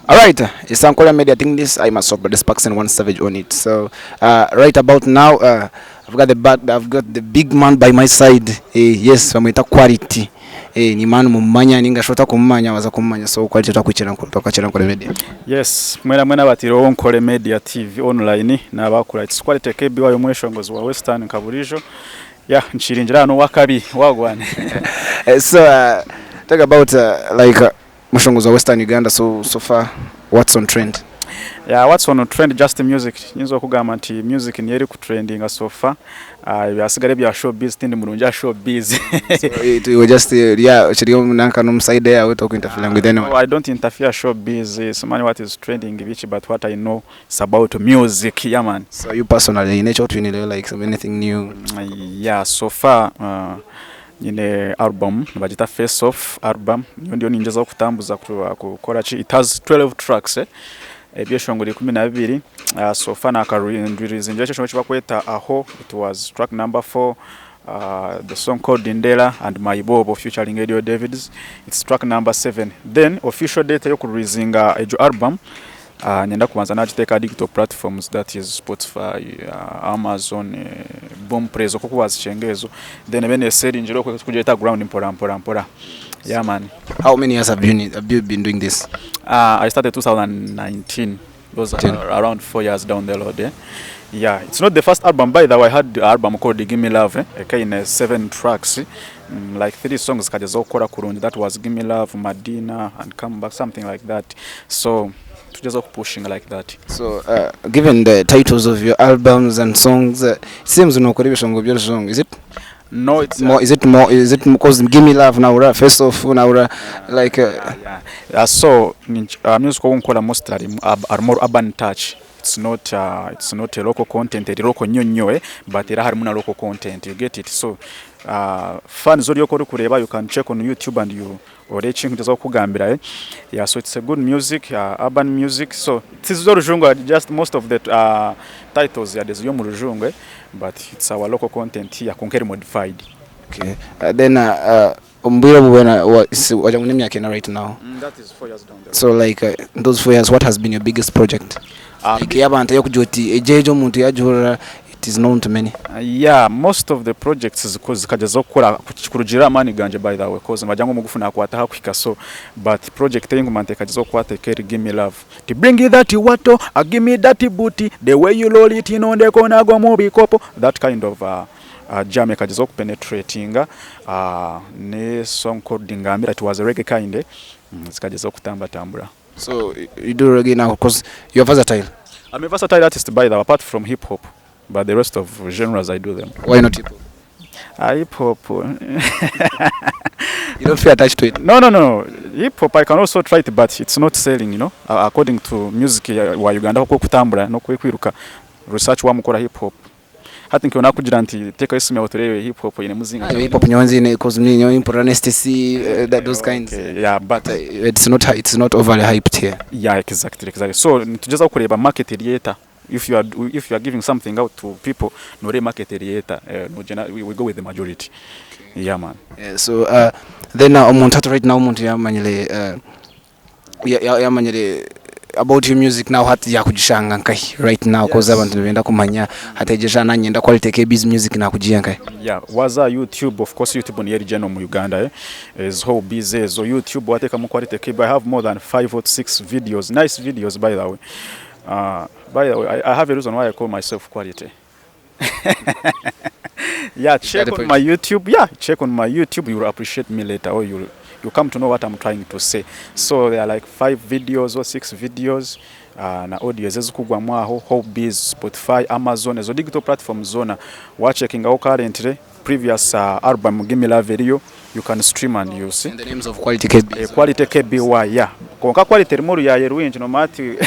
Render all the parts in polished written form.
All right, it's Ankole Media. I think this I must but the Sparks and one savage on it. So right about now, I've got the big man by my side. Yes, wamwita Qwality. Ni man mumanya ninga shota kumanya waza kumanya so Qwality twakwachira Ankole Media. Yes, mwena batiro Ankole Media TV online na bakura it's Qwality KB wayo mweshongozi wa Western Kaburijo. Yeah, nchirinjira hano wakabi wagwane. So talk about Mushongozi wa Western Uganda, so far what's on trend? Yeah, what's on trend? Just the music. Nyizo kugamba nti music ni yeri ku trending so far. Yasigare bya showbiz tindi mulunja showbiz. So it was just chiri nanka no side there we talk interfere with anyone. No, I don't interfere showbiz. So many what is trending which but what I know is about music, yeah man. So you personally in nature twin like anything new? Yeah, so far nyine album bagita Face Off album ndio ninjeza kutambuza kukora chi. It has 12 tracks ebyeshongoli 12 so far na release nje cyo bakweta aho. It was track number 4, the song called Indela and My Bobo featuring Edio Davids. It's track number 7. Then official date yo releasinga ejo album nyenda kubanza nachiteka digital platforms, that is Spotify, Amazon, Boomplay okuko wazichengezo. Then bene seri njiro kujeta ground mpora. Yeah man. How many years have you been doing this? I started 2019. Those are around 4 years down the road. Yeah, it's not the first album by the way. I had the album called Give Me Love, in 7 tracks, like 3 songs kajaza okora kurungi. That was Give Me Love, Madina and Come Back, something like that. So just pushing like that. So given the titles of your albums and songs, it seems no song, is it? No, it's more. Is it more? Is it because Give Me Love now, Face Off now, like? So music we mostly are more urban touch. It's not a local content, it's local new, but there are local content. You get it. So fans zori yoko kureba, you can check on YouTube and you reaching to kugambira. Yeah, so it's a good music, urban music. So this is just most of the titles are the Rujunga, but it's our local content here, Conquer modified. Okay. Then right now. That is 4 years down there. So like those 4 years, what has been your biggest project? It is known to many. Yeah, most of the projects is because kajaza okora kurujira mani ganje by the way, cause majango mugufuna kwata hakwika. So but project yengu mante kajaza okwata keri Give Me Love to bring you that wato, give me that booty, the way you roll it in on the corner go mobi kopo, that kind of jam kajaza penetrating ne song called Dingambira. It was a reggae kind kajaza kutamba tambura. So you do reggae now because you're versatile. I'm a versatile artist by the way, apart from hip hop. But the rest of genres I do them. Why not hip hop? Hip hop. You don't feel attached to it? No. Hip hop I can also try it, but it's not selling, according to music wa Uganda ko kutambura no kwiruka research wa mukora hip hop. Hati nkiona kugira nti teka isumi abaturebe hip hop ine muzinga. Hip hop nyanzi ne cause mnyo important that those kinds. Okay, yeah, but it's not overly hyped here. Yeah, exactly. So tujeza kureba market creator. If you are giving something out to people, no market creator, we go with the majority. Okay. Yeah, man. Yeah, so then umuntu right now umuntu yamanyele yamanyele about your music now hati yakujishanga nkai right now cause abantu benda kumanya hatejesha nanyenda Quality KB's music na kujia nkai. Yeah, waza YouTube, of course YouTube on yeri jeno mu Uganda is how busy. So YouTube wateka mu Quality KB. I have more than 5 or 6 videos, nice videos by the way. By the way, I have a reason why I call myself Qwality. Yeah, check on my YouTube. Yeah, check on my YouTube. You will appreciate me later, or you come to know what I'm trying to say. So there are like 5 videos or 6 videos. Na audio ezikugwa mwaho Hobbies, Spotify, Amazon, ezo digital platform zona. Watch checking out currently previous album Give Me Love video. You can stream and you see. In the names of Quality KB. Quality KB, yeah. Konka Quality remove ya yeruinji no mati.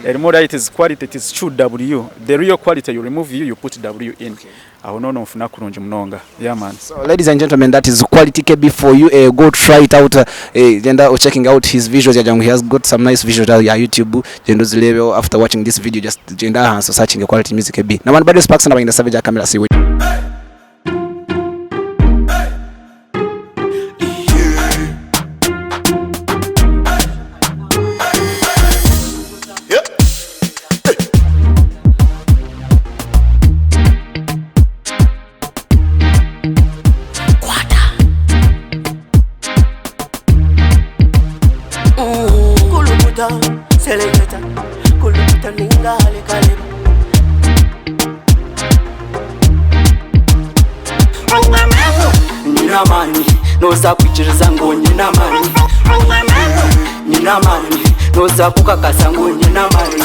Remove it is Quality, it is true W. The real Quality you remove you put W in. Aho no mfuna kurunji Munonga. Yeah man. So ladies and gentlemen, that is Quality KB for you. Go try it out. Jenda checking out his visuals. He has got some nice visuals on YouTube. Jendo zilebe after watching this video, just jenda so searching Quality Music KB. Na man bado Sparks na baina savage camera see. kulukuta selector kulukuta ningale kale nina mani noza kuchiriza ngo nina mani nina mani noza kukakasa ngo nina mani